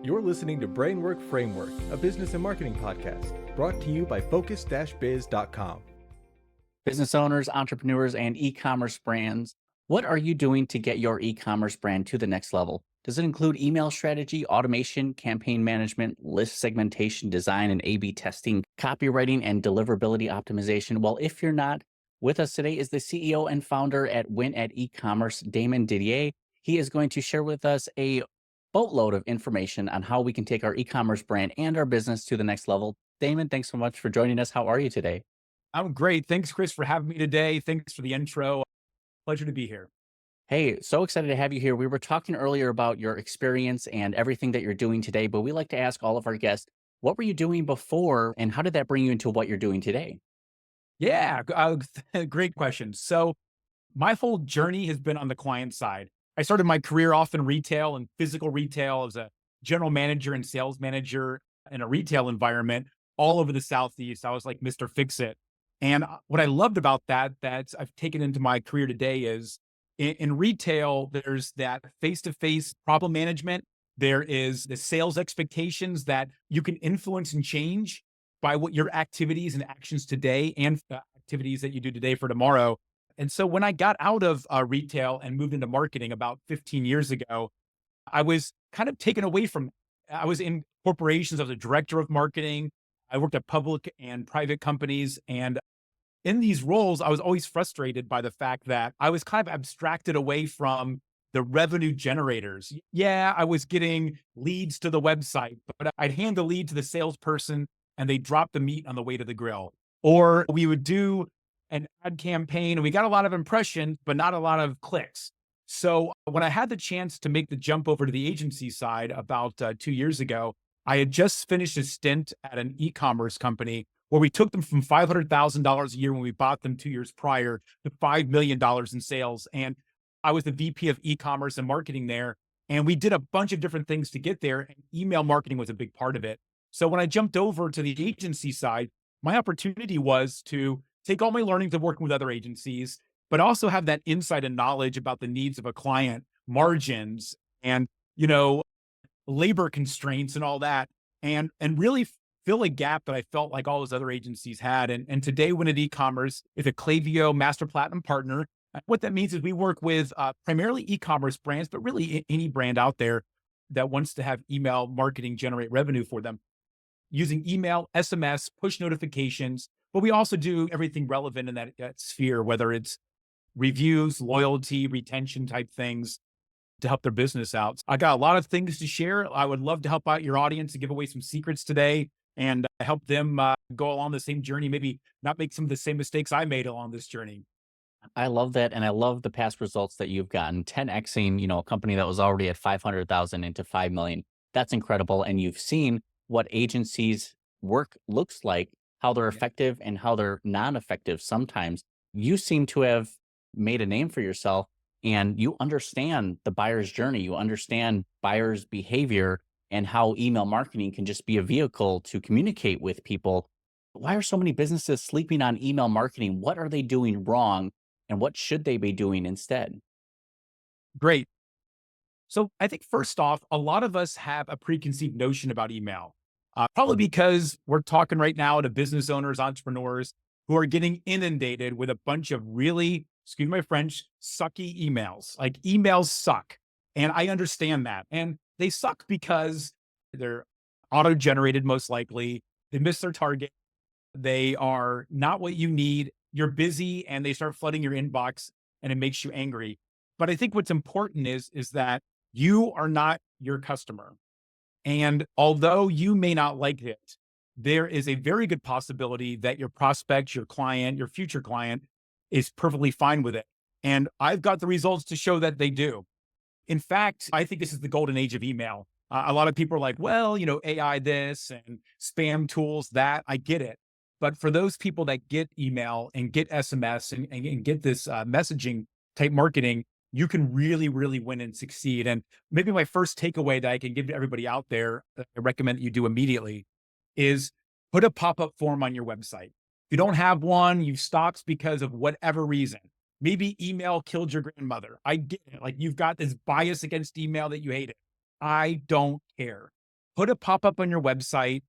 You're listening to Brainwork Framework, a business and marketing podcast, brought to you by focus-biz.com. Business owners, entrepreneurs, and e-commerce brands, what are you doing to get your e-commerce brand to the next level? Does it include email strategy, automation, campaign management, list segmentation, design and A/B testing, copywriting, and deliverability optimization? Well, if you're not, with us today is the CEO and founder at Win at E-commerce, Damon Didier. He is going to share with us a boatload of information on how we can take our e-commerce brand and our business to the next level. Damon, thanks so much for joining us. How are you today? I'm great. Thanks, Chris, for having me today. Thanks for the intro. Pleasure to be here. Hey, so excited to have you here. We were talking earlier about your experience and everything that you're doing today, but we like to ask all of our guests, what were you doing before and how did that bring you into what you're doing today? Yeah, great question. So my whole journey has been on the client side. I started my career off in retail and physical retail as a general manager and sales manager in a retail environment all over the Southeast. I was like Mr. Fix-It. And what I loved about that I've taken into my career today is in retail, there's that face-to-face problem management. There is the sales expectations that you can influence and change by what your activities and actions today and activities that you do today for tomorrow. And so when I got out of retail and moved into marketing about 15 years ago, I was kind of taken away from, I was in corporations. I was a director of marketing. I worked at public and private companies. And in these roles, I was always frustrated by the fact that I was kind of abstracted away from the revenue generators. Yeah, I was getting leads to the website, but I'd hand the lead to the salesperson and they drop the meat on the way to the grill. Or we would do an ad campaign and we got a lot of impressions, but not a lot of clicks. So when I had the chance to make the jump over to the agency side about 2 years ago, I had just finished a stint at an e-commerce company where we took them from $500,000 a year when we bought them 2 years prior to $5 million in sales. And I was the VP of e-commerce and marketing there. And we did a bunch of different things to get there. And email marketing was a big part of it. So when I jumped over to the agency side, my opportunity was to take all my learnings of working with other agencies, but also have that insight and knowledge about the needs of a client, margins, and, labor constraints and all that, and really fill a gap that I felt like all those other agencies had. And today, Win at E-commerce is a Klaviyo Master Platinum partner. What that means is we work with primarily e-commerce brands, but really any brand out there that wants to have email marketing generate revenue for them using email, SMS, push notifications. But we also do everything relevant in that sphere, whether it's reviews, loyalty, retention type things to help their business out. I got a lot of things to share. I would love to help out your audience and give away some secrets today and help them go along the same journey, maybe not make some of the same mistakes I made along this journey. I love that. And I love the past results that you've gotten. 10Xing, a company that was already at 500,000 into 5 million. That's incredible. And you've seen what agencies work looks like, how they're Yeah. effective and how they're non-effective sometimes. You seem to have made a name for yourself and you understand the buyer's journey. You understand buyer's behavior and how email marketing can just be a vehicle to communicate with people. Why are so many businesses sleeping on email marketing? What are they doing wrong? And what should they be doing instead? Great. So I think first off, a lot of us have a preconceived notion about email, probably because we're talking right now to business owners, entrepreneurs who are getting inundated with a bunch of really, excuse my French, sucky emails. Like emails suck. And I understand that. And they suck because they're auto-generated most likely. They miss their target. They are not what you need. You're busy and they start flooding your inbox and it makes you angry. But I think what's important is that you are not your customer. And although you may not like it, there is a very good possibility that your prospect, your client, your future client is perfectly fine with it. And I've got the results to show that they do. In fact, I think this is the golden age of email. A lot of people are like, well, AI this and spam tools that. I get it. But for those people that get email and get SMS and get this messaging type marketing, you can really, really win and succeed. And maybe my first takeaway that I can give to everybody out there, that I recommend that you do immediately, is put a pop-up form on your website. If you don't have one, you've stopped because of whatever reason. Maybe email killed your grandmother. I get it. Like you've got this bias against email that you hate it. I don't care. put a pop-up on your website,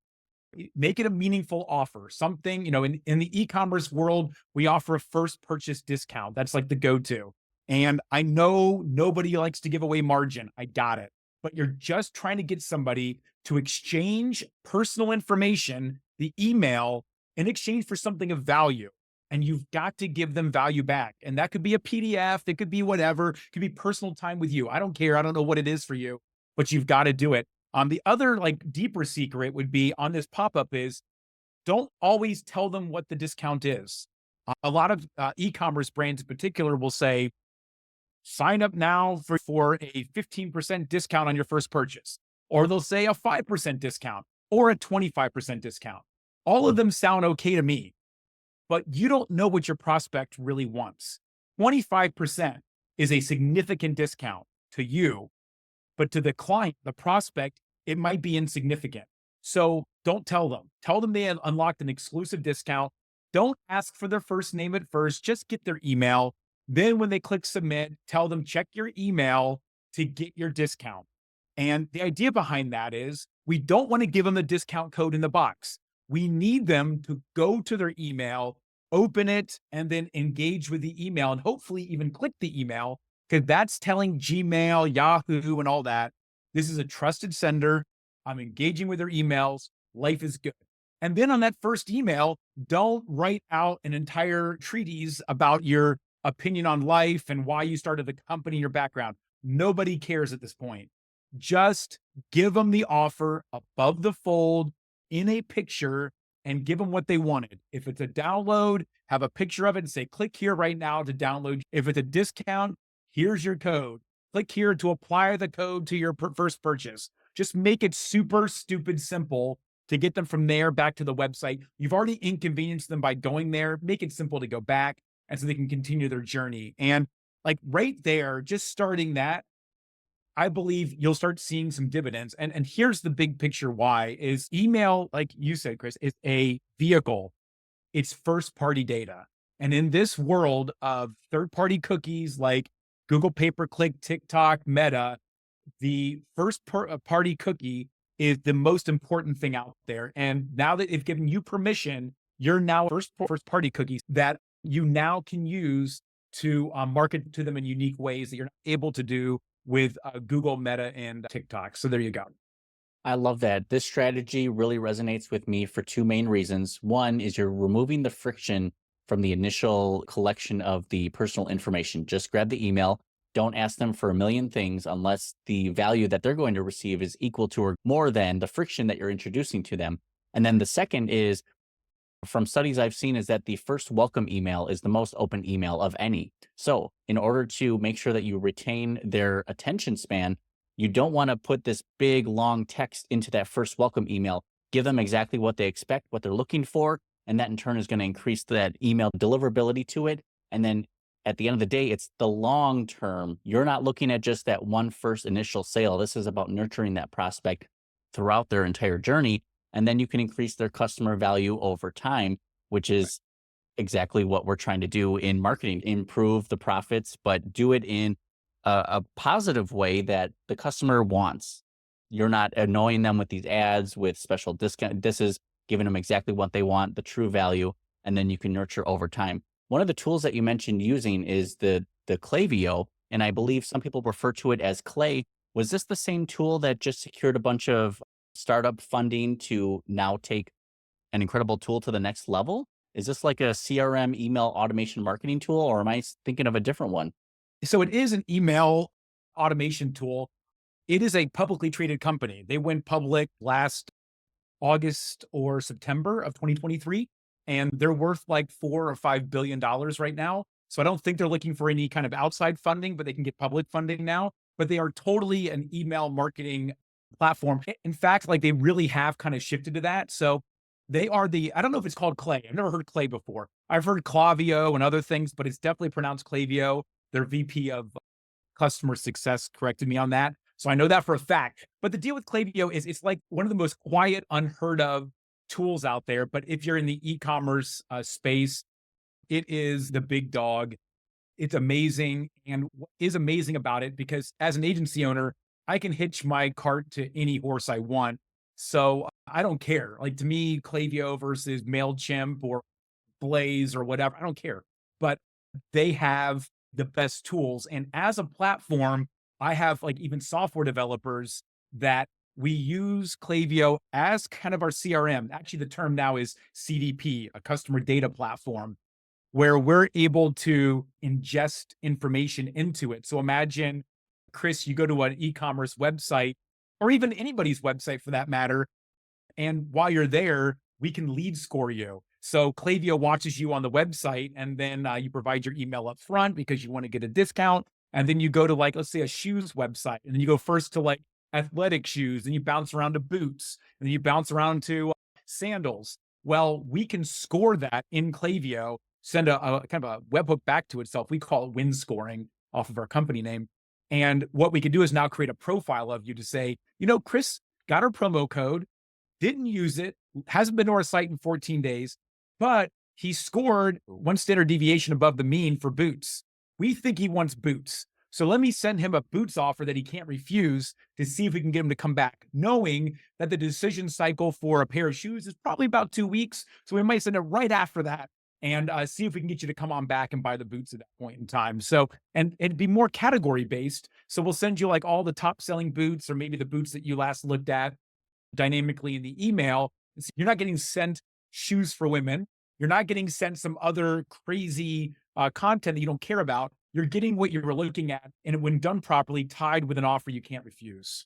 make it a meaningful offer. Something, in the e-commerce world, we offer a first purchase discount. That's like the go-to. And I know nobody likes to give away margin. I got it. But you're just trying to get somebody to exchange personal information, the email, in exchange for something of value. And you've got to give them value back. And that could be a PDF, it could be whatever, it could be personal time with you. I don't care. I don't know what it is for you, but you've got to do it. The other like deeper secret would be on this pop-up is don't always tell them what the discount is. A lot of e-commerce brands in particular will say, sign up now for a 15% discount on your first purchase. Or they'll say a 5% discount or a 25% discount. All of them sound okay to me, but you don't know what your prospect really wants. 25% is a significant discount to you, but to the client, the prospect, it might be insignificant. So don't tell them. Tell them they have unlocked an exclusive discount. Don't ask for their first name at first. Just get their email. Then when they click submit, tell them check your email to get your discount. And the idea behind that is we don't want to give them the discount code in the box. We need them to go to their email, open it, and then engage with the email and hopefully even click the email, because that's telling Gmail, Yahoo, and all that, this is a trusted sender. I'm engaging with their emails. Life is good. And then on that first email, don't write out an entire treatise about your opinion on life and why you started the company, your background. Nobody cares at this point. Just give them the offer above the fold in a picture and give them what they wanted. If it's a download, have a picture of it and say, click here right now to download. If it's a discount, here's your code. Click here to apply the code to your first purchase. Just make it super stupid simple to get them from there back to the website. You've already inconvenienced them by going there. Make it simple to go back and so they can continue their journey. And like right there, just starting that, I believe you'll start seeing some dividends. And here's the big picture why is email, like you said, Chris, is a vehicle. It's first party data. And in this world of third party cookies like Google pay-per-click, TikTok, Meta, the first party cookie is the most important thing out there. And now that they've given you permission, you're now first party cookies that you now can use to market to them in unique ways that you're not able to do with Google, Meta, and TikTok. So there you go. I love that. This strategy really resonates with me for two main reasons. One is you're removing the friction from the initial collection of the personal information. Just grab the email. Don't ask them for a million things unless the value that they're going to receive is equal to or more than the friction that you're introducing to them. And then the second is, from studies I've seen, is that the first welcome email is the most open email of any. So in order to make sure that you retain their attention span, you don't want to put this big, long text into that first welcome email. Give them exactly what they expect, what they're looking for, and that in turn is going to increase that email deliverability to it. And then at the end of the day, it's the long term. You're not looking at just that one first initial sale. This is about nurturing that prospect throughout their entire journey. And then you can increase their customer value over time, which is exactly what we're trying to do in marketing, improve the profits, but do it in a positive way that the customer wants. You're not annoying them with these ads with special discount. This is giving them exactly what they want, the true value, and then you can nurture over time. One of the tools that you mentioned using is the Klaviyo, and I believe some people refer to it as Clay. Was this the same tool that just secured a bunch of startup funding to now take an incredible tool to the next level? Is this like a CRM email automation marketing tool, or am I thinking of a different one? So it is an email automation tool. It is a publicly traded company. They went public last August or September of 2023, and they're worth like $4 or $5 billion right now. So I don't think they're looking for any kind of outside funding, but they can get public funding now. But they are totally an email marketing platform. In fact, like they really have kind of shifted to that. So they are I don't know if it's called Clay. I've never heard Clay before. I've heard Klaviyo and other things, but it's definitely pronounced Klaviyo. Their VP of customer success corrected me on that. So I know that for a fact. But the deal with Klaviyo is it's like one of the most quiet, unheard of tools out there. But if you're in the e-commerce space, it is the big dog. It's amazing. And what is amazing about it, because as an agency owner, I can hitch my cart to any horse I want. So I don't care. Like to me, Klaviyo versus MailChimp or Blaze or whatever, I don't care. But they have the best tools. And as a platform, I have like even software developers that we use Klaviyo as kind of our CRM. Actually, the term now is CDP, a customer data platform, where we're able to ingest information into it. So imagine, Chris, you go to an e-commerce website or even anybody's website for that matter, and while you're there, we can lead score you. So Klaviyo watches you on the website, and then you provide your email up front because you want to get a discount. And then you go to like, let's say a shoes website, and then you go first to like athletic shoes, and you bounce around to boots, and then you bounce around to sandals. Well, we can score that in Klaviyo, send a kind of a webhook back to itself. We call it win scoring off of our company name. And what we can do is now create a profile of you to say, Chris got our promo code, didn't use it, hasn't been to our site in 14 days, but he scored one standard deviation above the mean for boots. We think he wants boots. So let me send him a boots offer that he can't refuse to see if we can get him to come back, knowing that the decision cycle for a pair of shoes is probably about 2 weeks. So we might send it right after that and see if we can get you to come on back and buy the boots at that point in time. So, and it'd be more category based. So we'll send you like all the top selling boots or maybe the boots that you last looked at dynamically in the email. You're not getting sent shoes for women. You're not getting sent some other crazy content that you don't care about. You're getting what you were looking at, and when done properly, tied with an offer you can't refuse.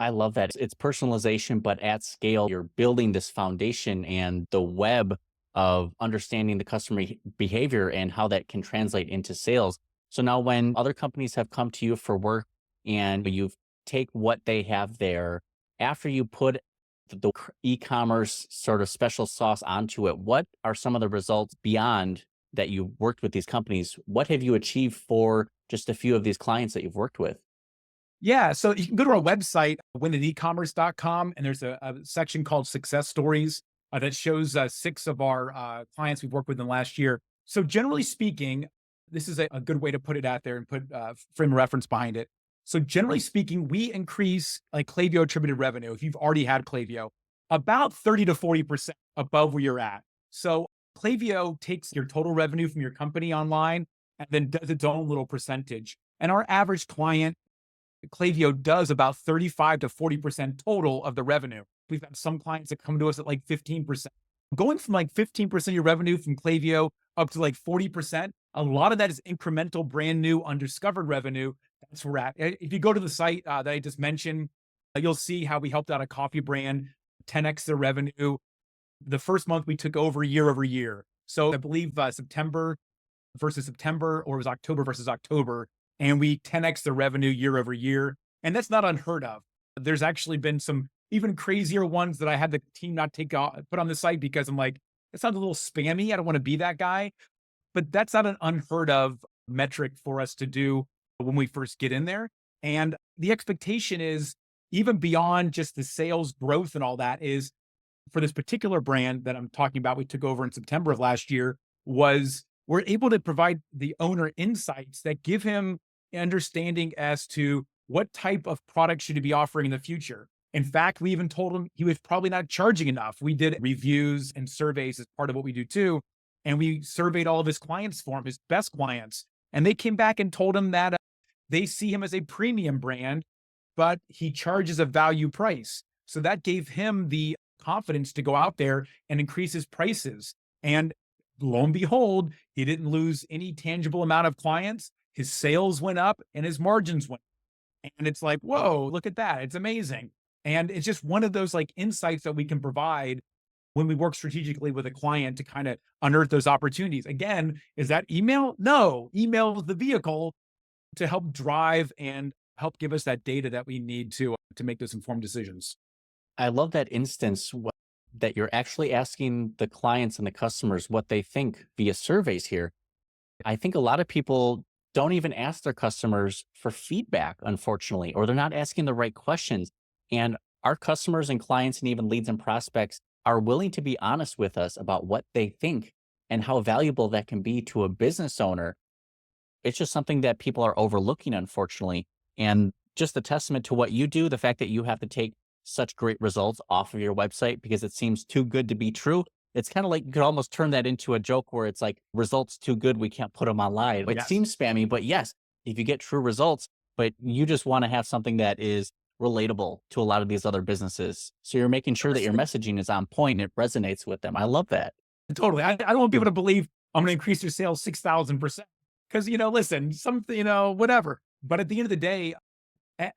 I love that. It's personalization, but at scale, you're building this foundation and the web of understanding the customer behavior and how that can translate into sales. So now when other companies have come to you for work and you take what they have there, after you put the e-commerce sort of special sauce onto it, what are some of the results beyond that you've worked with these companies? What have you achieved for just a few of these clients that you've worked with? Yeah, so you can go to our website, winitecommerce.com, and there's a section called Success Stories that shows 6 of our clients we've worked with in the last year. So generally speaking, this is a good way to put it out there and put frame of reference behind it. So generally speaking, we increase like Klaviyo attributed revenue, if you've already had Klaviyo, about 30 to 40% above where you're at. So Klaviyo takes your total revenue from your company online and then does its own little percentage. And our average client, Klaviyo, does about 35 to 40% total of the revenue. We've got some clients that come to us at like 15%. Going from like 15% of your revenue from Klaviyo up to like 40%, a lot of that is incremental, brand new, undiscovered revenue. That's where we're at. If you go to the site that I just mentioned, you'll see how we helped out a coffee brand 10x their revenue. The first month we took over year. So I believe September versus September, or it was October versus October, and we 10x the revenue year. And that's not unheard of. There's actually been some even crazier ones that I had the team not put on the site because I'm like, it sounds a little spammy. I don't want to be that guy. But that's not an unheard of metric for us to do when we first get in there. And the expectation is even beyond just the sales growth and all that is for this particular brand that I'm talking about, we took over in September of last year, was we're able to provide the owner insights that give him understanding as to what type of product should he be offering in the future. In fact, we even told him he was probably not charging enough. We did reviews and surveys as part of what we do too. And we surveyed all of his clients for him, his best clients. And they came back and told him that they see him as a premium brand, but he charges a value price. So that gave him the confidence to go out there and increase his prices. And lo and behold, he didn't lose any tangible amount of clients. His sales went up and his margins went up. And it's like, whoa, look at that. It's amazing. And it's just one of those like insights that we can provide when we work strategically with a client to kind of unearth those opportunities. Again, is that email? No, email is the vehicle to help drive and help give us that data that we need to make those informed decisions. I love that instance that you're actually asking the clients and the customers what they think via surveys here. I think a lot of people don't even ask their customers for feedback, unfortunately, or they're not asking the right questions. And our customers and clients and even leads and prospects are willing to be honest with us about what they think and how valuable that can be to a business owner. It's just something that people are overlooking, unfortunately. And just a testament to what you do, the fact that you have to take such great results off of your website because it seems too good to be true. It's kind of like you could almost turn that into a joke where it's like results too good, we can't put them online. It Yes. seems spammy, but yes, if you get true results, but you just want to have something that is relatable to a lot of these other businesses. So you're making sure that your messaging is on point and it resonates with them. I love that. Totally. I don't want people to believe I'm going to increase your sales 6,000% because, listen, something, whatever. But at the end of the day,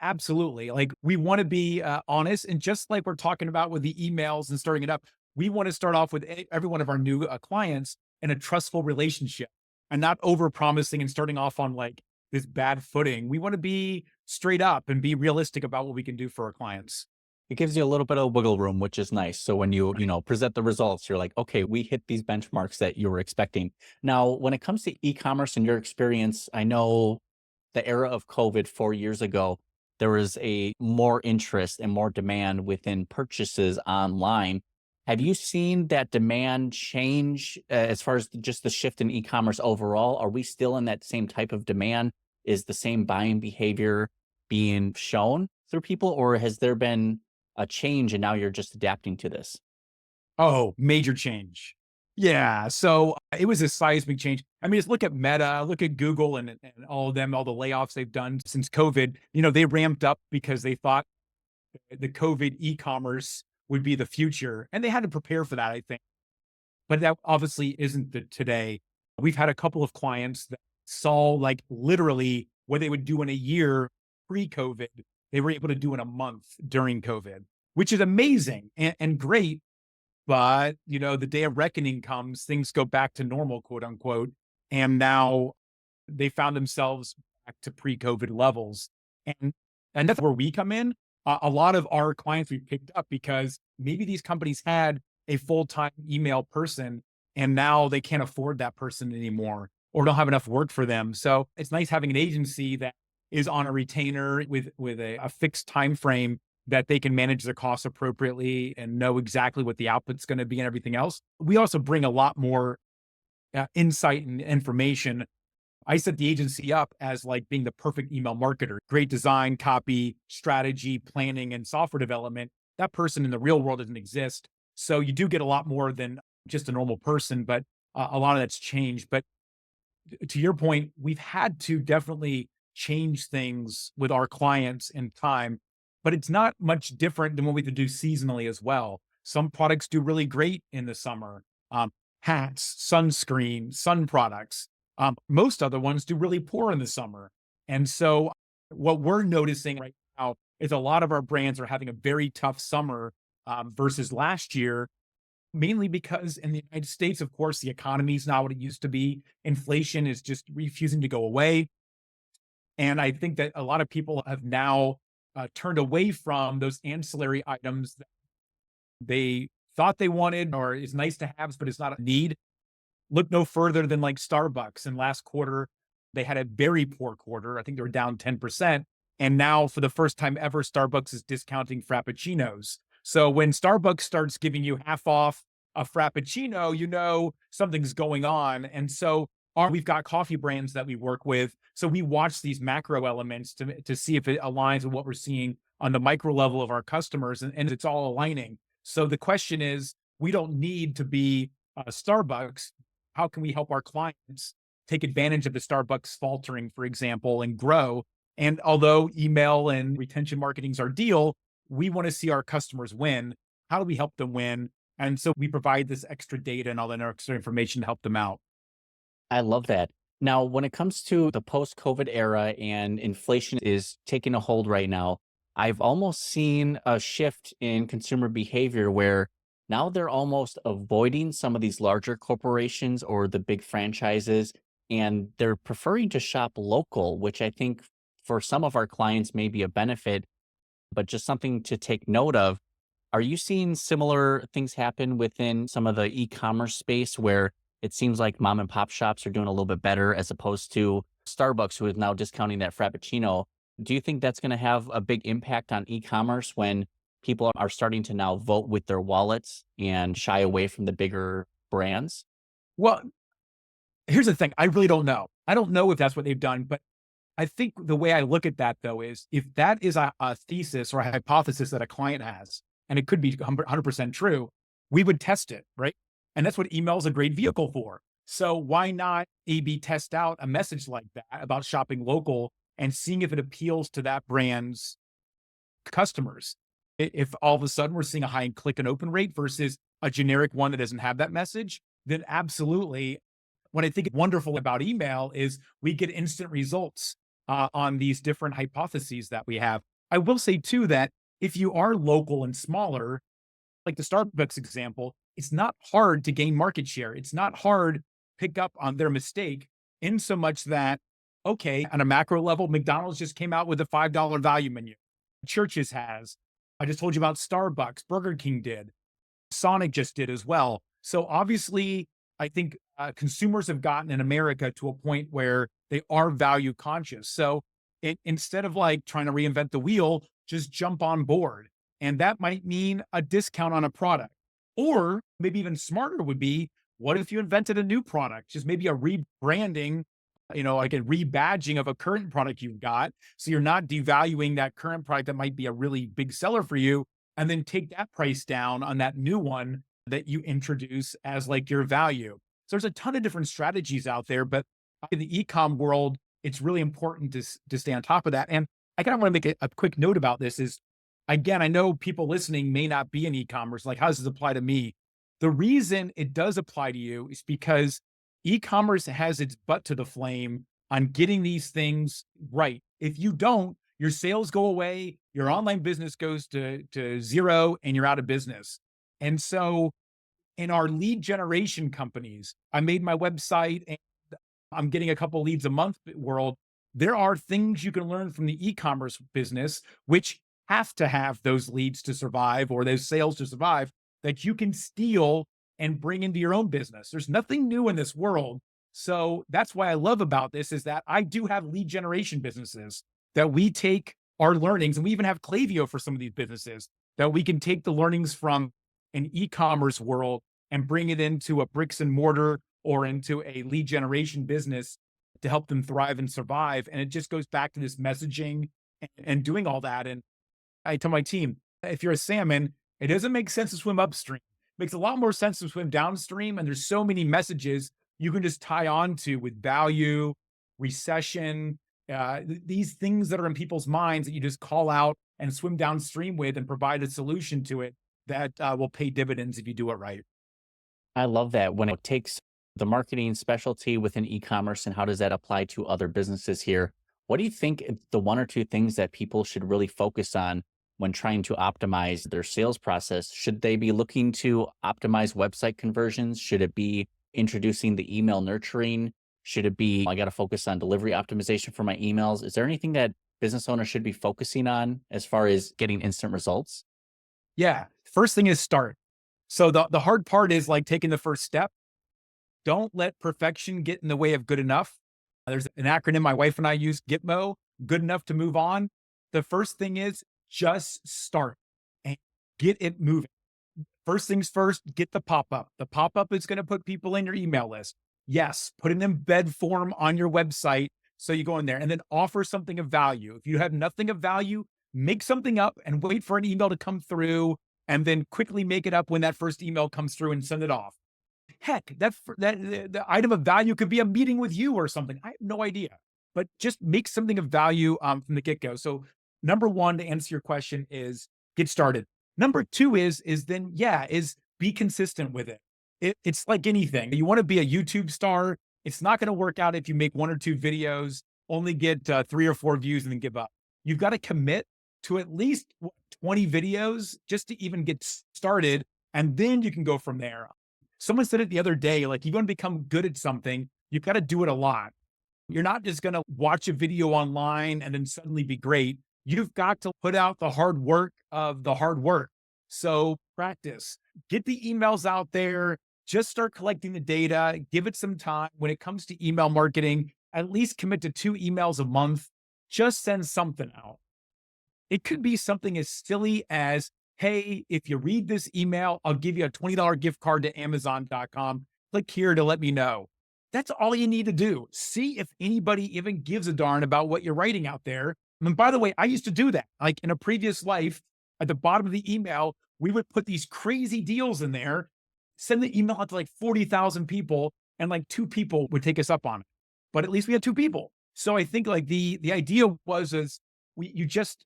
absolutely. Like we want to be honest. And just like we're talking about with the emails and starting it up, we want to start off with every one of our new clients in a trustful relationship and not over promising and starting off on like this bad footing. We want to be straight up and be realistic about what we can do for our clients. It gives you a little bit of wiggle room, which is nice. So when you present the results, you're like, okay, we hit these benchmarks that you were expecting. Now, when it comes to e-commerce and your experience, I know the era of COVID 4 years ago, there was a more interest and more demand within purchases online. Have you seen that demand change as far as just the shift in e-commerce overall? Are we still in that same type of demand? Is the same buying behavior being shown through people, or has there been a change and now you're just adapting to this? Oh, major change. Yeah. So it was a seismic change. I mean, just look at Meta, look at Google and all of them, all the layoffs they've done since COVID. They ramped up because they thought the COVID e-commerce would be the future. And they had to prepare for that, I think. But that obviously isn't the today. We've had a couple of clients that saw like literally what they would do in a year pre-COVID, they were able to do in a month during COVID, which is amazing and great. But, the day of reckoning comes, things go back to normal, quote unquote. And now they found themselves back to pre-COVID levels. And that's where we come in. A lot of our clients we picked up because maybe these companies had a full-time email person and now they can't afford that person anymore or don't have enough work for them. So it's nice having an agency that is on a retainer with a fixed time frame that they can manage their costs appropriately and know exactly what the output's going to be and everything else. We also bring a lot more insight and information. I set the agency up as like being the perfect email marketer, great design, copy, strategy, planning, and software development. That person in the real world doesn't exist. So you do get a lot more than just a normal person, but a lot of that's changed. But to your point, we've had to definitely change things with our clients in time, but it's not much different than what we could do seasonally as well. Some products do really great in the summer. Hats, sunscreen, sun products. Most other ones do really poor in the summer. And so what we're noticing right now is a lot of our brands are having a very tough summer versus last year, mainly because in the United States, of course, the economy is not what it used to be. Inflation is just refusing to go away. And I think that a lot of people have now turned away from those ancillary items that they thought they wanted or is nice to have, but it's not a need. Look no further than like Starbucks. In last quarter, they had a very poor quarter. I think they were down 10%. And now for the first time ever, Starbucks is discounting Frappuccinos. So when Starbucks starts giving you half off a Frappuccino, something's going on. And so we've got coffee brands that we work with. So we watch these macro elements to see if it aligns with what we're seeing on the micro level of our customers. And it's all aligning. So the question is, we don't need to be Starbucks. How can we help our clients take advantage of the Starbucks faltering, for example, and grow? And although email and retention marketing is our deal, we want to see our customers win. How do we help them win? And so we provide this extra data and all that extra information to help them out. I love that. Now, when it comes to the post-COVID era and inflation is taking a hold right now, I've almost seen a shift in consumer behavior where now they're almost avoiding some of these larger corporations or the big franchises, and they're preferring to shop local, which I think for some of our clients may be a benefit, but just something to take note of. Are you seeing similar things happen within some of the e-commerce space where it seems like mom and pop shops are doing a little bit better as opposed to Starbucks, who is now discounting that Frappuccino? Do you think that's going to have a big impact on e-commerce when people are starting to now vote with their wallets and shy away from the bigger brands? Well, here's the thing. I really don't know. I don't know if that's what they've done, but I think the way I look at that though is if that is a thesis or a hypothesis that a client has, and it could be 100% true, we would test it, right? And that's what email is a great vehicle for. So why not A/B test out a message like that about shopping local and seeing if it appeals to that brand's customers? If all of a sudden we're seeing a high click and open rate versus a generic one that doesn't have that message, then absolutely. What I think is wonderful about email is we get instant results on these different hypotheses that we have. I will say too that if you are local and smaller, like the Starbucks example, it's not hard to gain market share. It's not hard to pick up on their mistake in so much that, okay, on a macro level, McDonald's just came out with a $5 value menu. Churches has. I just told you about Starbucks. Burger King did. Sonic just did as well. So obviously, I think consumers have gotten in America to a point where they are value conscious. So instead of like trying to reinvent the wheel, just jump on board. And that might mean a discount on a product. Or maybe even smarter would be, what if you invented a new product? Just maybe a rebranding, like a rebadging of a current product you've got. So you're not devaluing that current product that might be a really big seller for you, and then take that price down on that new one that you introduce as like your value. So there's a ton of different strategies out there, but in the e-com world, it's really important to stay on top of that. And I kind of want to make a quick note about this is, again, I know people listening may not be in e-commerce. Like, how does this apply to me? The reason it does apply to you is because e-commerce has its butt to the flame on getting these things right. If you don't, your sales go away, your online business goes to zero, and you're out of business. And so in our lead generation companies, I made my website and I'm getting a couple leads a month world. There are things you can learn from the e-commerce business, which have to have those leads to survive or those sales to survive, that you can steal and bring into your own business. There's nothing new in this world. So that's why I love about this is that I do have lead generation businesses that we take our learnings, and we even have Klaviyo for some of these businesses, that we can take the learnings from an e-commerce world and bring it into a bricks and mortar or into a lead generation business to help them thrive and survive. And it just goes back to this messaging and doing all that. And I tell my team, if you're a salmon, it doesn't make sense to swim upstream. It makes a lot more sense to swim downstream. And there's so many messages you can just tie on to with value, recession, these things that are in people's minds that you just call out and swim downstream with and provide a solution to it that will pay dividends if you do it right. I love that when it takes the marketing specialty within e-commerce and how does that apply to other businesses here? What do you think the one or two things that people should really focus on when trying to optimize their sales process? Should they be looking to optimize website conversions? Should it be introducing the email nurturing? Should it be, I got to focus on delivery optimization for my emails? Is there anything that business owners should be focusing on as far as getting instant results? Yeah. First thing is start. So the hard part is like taking the first step. Don't let perfection get in the way of good enough. There's an acronym my wife and I use, GITMO, good enough to move on. The first thing is just start and get it moving. First things first, get the pop-up. The pop-up is going to put people in your email list. Yes, put an embed form on your website. So you go in there and then offer something of value. If you have nothing of value, make something up and wait for an email to come through and then quickly make it up when that first email comes through and send it off. Heck, the item of value could be a meeting with you or something. I have no idea, but just make something of value from the get-go. So number one, to answer your question, is get started. Number two is be consistent with it. It's like anything. You want to be a YouTube star. It's not going to work out if you make one or two videos, only get 3 or 4 views and then give up. You've got to commit to at least 20 videos just to even get started. And then you can go from there. Someone said it the other day, like, you want to become good at something, you've got to do it a lot. You're not just going to watch a video online and then suddenly be great. You've got to put out the hard work of the hard work. So practice, get the emails out there, just start collecting the data, give it some time. When it comes to email marketing, at least commit to 2 emails a month. Just send something out. It could be something as silly as, hey, if you read this email, I'll give you a $20 gift card to Amazon.com. Click here to let me know. That's all you need to do. See if anybody even gives a darn about what you're writing out there. And by the way, I used to do that. Like in a previous life, at the bottom of the email, we would put these crazy deals in there, send the email out to like 40,000 people, and like 2 people would take us up on it. But at least we had 2 people. So I think like the idea was is you just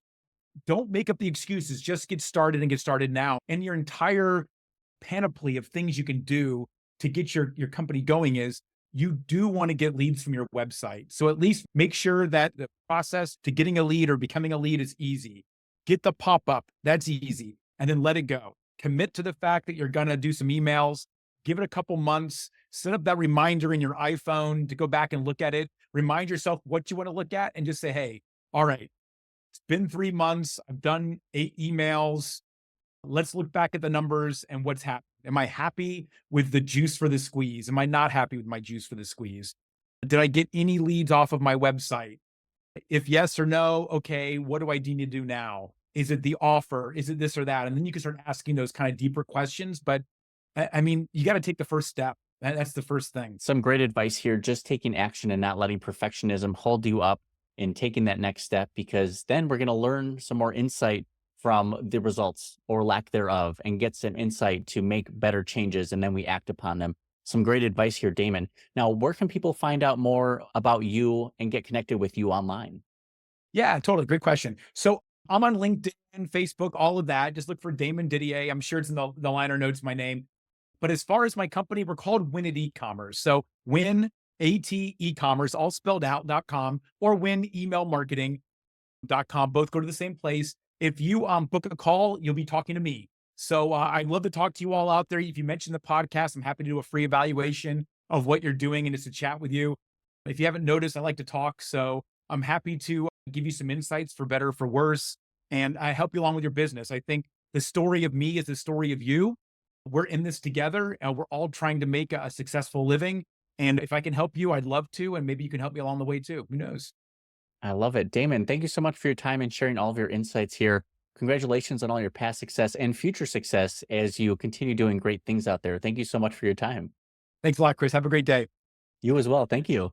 don't make up the excuses. Just get started and get started now. And your entire panoply of things you can do to get your company going is you do want to get leads from your website. So at least make sure that the process to getting a lead or becoming a lead is easy. Get the pop-up, that's easy. And then let it go. Commit to the fact that you're going to do some emails, give it a couple months, set up that reminder in your iPhone to go back and look at it. Remind yourself what you want to look at and just say, hey, all right, it's been 3 months. I've done 8 emails. Let's look back at the numbers and what's happened. Am I happy with the juice for the squeeze? Am I not happy with my juice for the squeeze? Did I get any leads off of my website? If yes or no, okay, what do I need to do now? Is it the offer? Is it this or that? And then you can start asking those kind of deeper questions. But I mean, you got to take the first step. That's the first thing. Some great advice here, just taking action and not letting perfectionism hold you up and taking that next step, because then we're going to learn some more insight from the results or lack thereof and get some insight to make better changes, and then we act upon them. Some great advice here, Damon. Now, where can people find out more about you and get connected with you online? Yeah, totally. Great question. So I'm on LinkedIn, Facebook, all of that. Just look for Damon Didier. I'm sure it's in the liner notes, my name. But as far as my company, we're called Win at E-commerce. So Win AT e-commerce, all spelled out.com, or Win email marketing.com. Both go to the same place. If you book a call, you'll be talking to me. So I'd love to talk to you all out there. If you mention the podcast, I'm happy to do a free evaluation of what you're doing and just to chat with you. If you haven't noticed, I like to talk. So I'm happy to give you some insights for better, for worse. And I help you along with your business. I think the story of me is the story of you. We're in this together and we're all trying to make a successful living. And if I can help you, I'd love to. And maybe you can help me along the way too. Who knows? I love it. Damon, thank you so much for your time and sharing all of your insights here. Congratulations on all your past success and future success as you continue doing great things out there. Thank you so much for your time. Thanks a lot, Chris. Have a great day. You as well. Thank you.